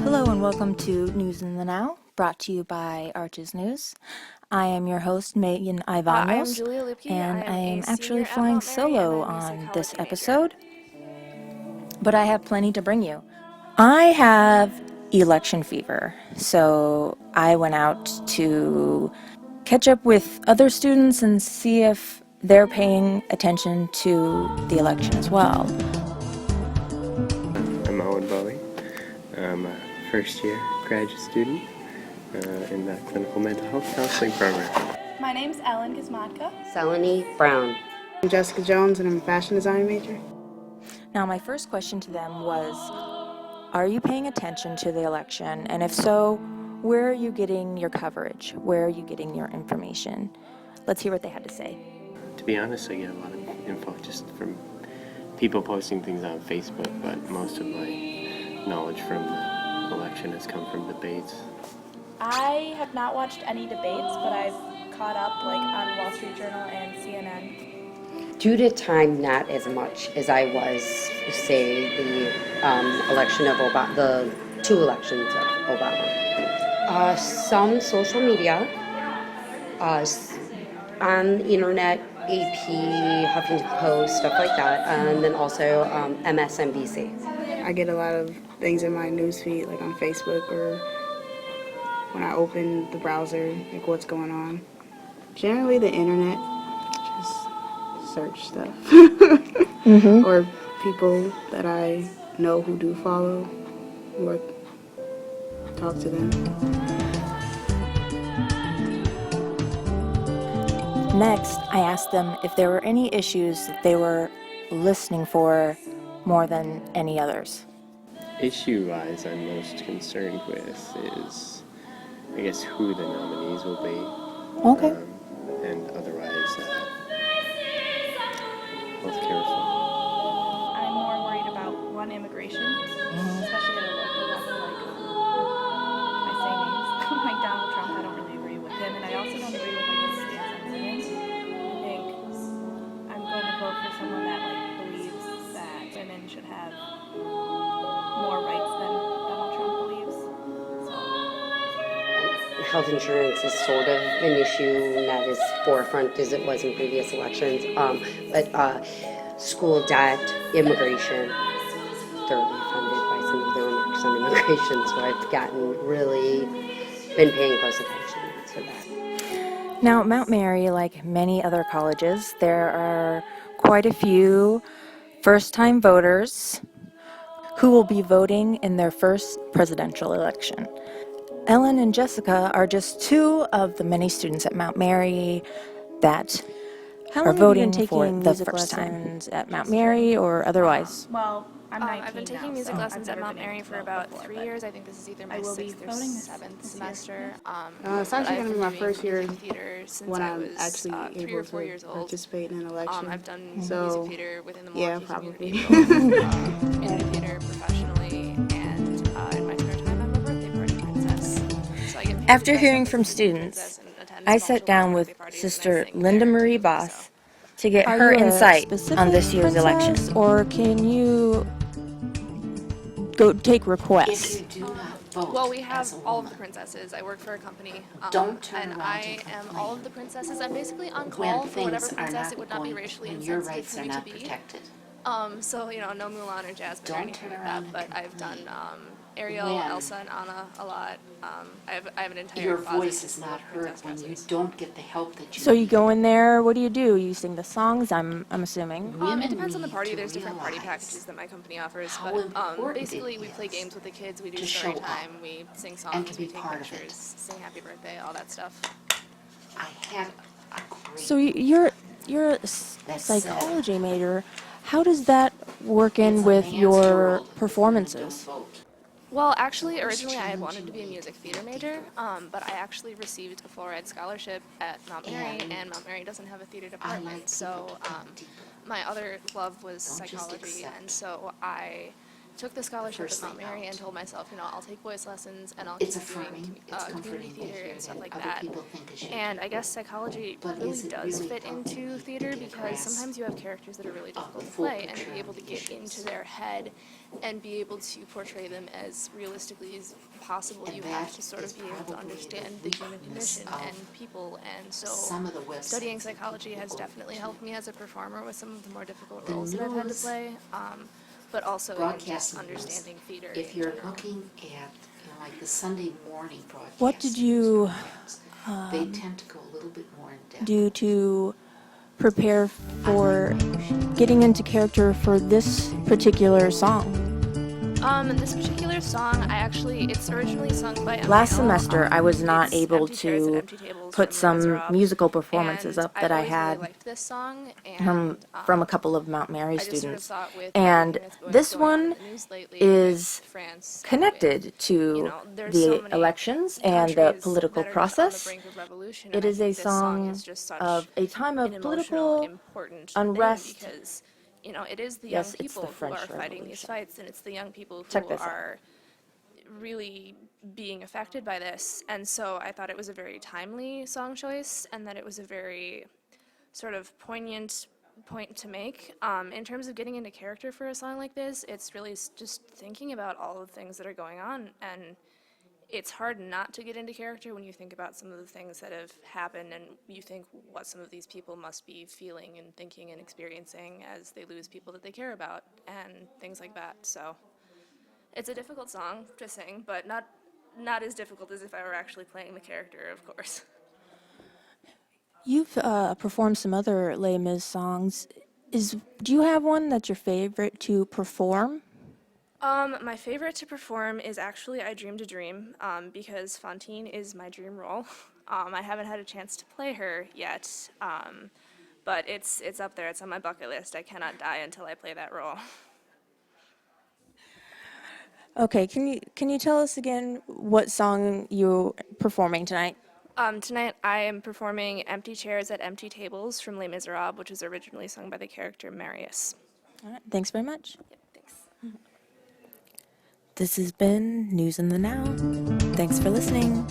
Hello and welcome to News in the Now, brought to you by Arches News. I am your host, Megan Ivanos, and I am actually flying solo on this episode, but I have plenty to bring you. I have election fever, so I went out to catch up with other students and see if they're paying attention to the election as well. I'm Marie Bos. I'm a first-year graduate student in the clinical mental health counseling program. My name's Ellen Gizmatka. Selene Brown. I'm Jessica Jones, and I'm a fashion design major. Now, my first question to them was, are you paying attention to the election? And if so, where are you getting your coverage? Where are you getting your information? Let's hear what they had to say. To be honest, I get a lot of info just from people posting things on Facebook, but most of my knowledge from the election has come from debates. I have not watched any debates, but I've caught up on Wall Street Journal and CNN. Due to time, not as much as I was, say, the election of Obama, the two elections of Obama. Some social media, on the internet, AP, Huffington Post, stuff like that, and then also MSNBC. I get a lot of things in my newsfeed, like on Facebook or when I open the browser, like what's going on. Generally, the internet, just search stuff. Or people that I know who do follow, or talk to them. Next, I asked them if there were any issues that they were listening for more than any others. Issue-wise, I'm most concerned with is, I guess, who the nominees will be. Okay. And otherwise, healthcare reform. I'm more worried about, one, immigration, especially at a local level, I say names, like Donald Trump. I don't really agree with him, and I also don't agree with his stance on women. I think I'm going to vote for someone that believes that women should have more rights than Donald Trump believes. Health insurance is sort of an issue, not as forefront as it was in previous elections, but school debt, immigration, thoroughly offended by some of the remarks on immigration, so I've been paying close attention to that. Now, at Mount Mary, like many other colleges, there are quite a few first-time voters who will be voting in their first presidential election. Ellen and Jessica are just two of the many students at Mount Mary that are voting for the first time at Mount Mary or otherwise. Well, I'm 19 I've been taking now, music so lessons I've at never Mount been Mary to for a about before, 3 but years. I think this is either my I will be 6th or voting this 7th year. semester. It's actually going to be my first year theater since when I I'm was actually 3 able or 4 to years old. participate in an election. I've done So, music theater within the yeah, Milwaukee probably. community, both music theater professionally, and in my spare time I'm a birthday party princess. So I get paid After to dress hearing up from as a birthday students, princess and attend I small sat children's down with birthday parties, and I Sister sing Linda there, Marie too, Bos so. to get Are her you a insight specific on this year's election. princess, or can you go take requests? If you do not vote Well, we have as a all of woman, the princesses. I work for a company, Don't turn and around I and am complain all of the princesses. I'm basically on when call for whatever things are princess not it would not be going, racially when your insensitive rights for are me not to be. protected. So no Mulan or Jasmine or Don't anything turn like around that. and But I've done complain. Ariel, When Elsa, and Anna a lot. I have an entire Your closet voice just is full not of heard princess when you dresses. don't get the help that you So you need. go in there, what do? You sing the songs, I'm assuming. Women It depends on the need party. to There's different party realize packages that my company offers. how But important basically, it we play is games with the kids. We do to story show up time. We sing and songs. to We be take part of it. pictures, sing happy birthday, all that stuff. I had a great So you're a that psychology said, major. How does that work in it's a with man's your world if women performances? don't vote. Well, actually, originally I had challenge wanted you to be a is music to theater think major, deeper. but I actually received a full-ride scholarship at Mount Mary, And and Mount Mary doesn't have a theater I department. like So people to think deeper. my other love was Don't just psychology, accept. and so I took the scholarship first at Mount thing Mary and out. told myself, I'll take voice lessons and I'll It's keep doing affirming, it's community comforting to theater hear and stuff that like other that. people think as you And do. I guess psychology But really is it does really fit helping into me theater to get a because grasp sometimes you have characters that are really of difficult the to full play, and to picture be of able to the get issues? into their head and be able to portray them as realistically as possible, And you have that to sort is of be able to probably understand the the human weakness condition of and people. And so some of the websites studying that psychology people has go definitely to. helped me as a performer with some of the more difficult The roles that I've had to news, play, but also in just broadcasting news, understanding theater if in you're general. looking at, like the Sunday morning What did broadcasting news you programs, they tend to go a little bit more in depth. do to prepare I'd for like to appreciate getting into character for this particular song? This particular song, it's originally sung by Last MIL. semester, I was not It's able Empty Chairs and to Empty Tables put from Les some Miserables. musical performances And up I've that I always really had liked this song, from, and from a couple of Mount Mary I just sort of students. thought with And everything that's this going on in one the news lately is with France and connected with, to there's so the many elections and the countries political that are just on the process. brink of revolution, It and I is a think this song is song just such of a time an of emotional, political important unrest. thing because, it is the young Yes, it's the people who French are fighting these Revolution. fights, and it's the young people who Check this out. are really being affected by this. And so I thought it was a very timely song choice, and that it was a very sort of poignant point to make. In terms of getting into character for a song like this, it's really just thinking about all the things that are going on, and it's hard not to get into character when you think about some of the things that have happened and you think what some of these people must be feeling and thinking and experiencing as they lose people that they care about and things like that. So it's a difficult song to sing, but not as difficult as if I were actually playing the character, of course. You've performed some other Les Mis songs. Do you have one that's your favorite to perform? My favorite to perform is actually I Dreamed a Dream, because Fantine is my dream role. I haven't had a chance to play her yet, but it's up there. It's on my bucket list. I cannot die until I play that role. Okay, can you tell us again what song you're performing tonight? Tonight I am performing Empty Chairs at Empty Tables from Les Miserables, which was originally sung by the character Marius. All right, thanks very much. Yep, thanks. This has been News in the Now. Thanks for listening.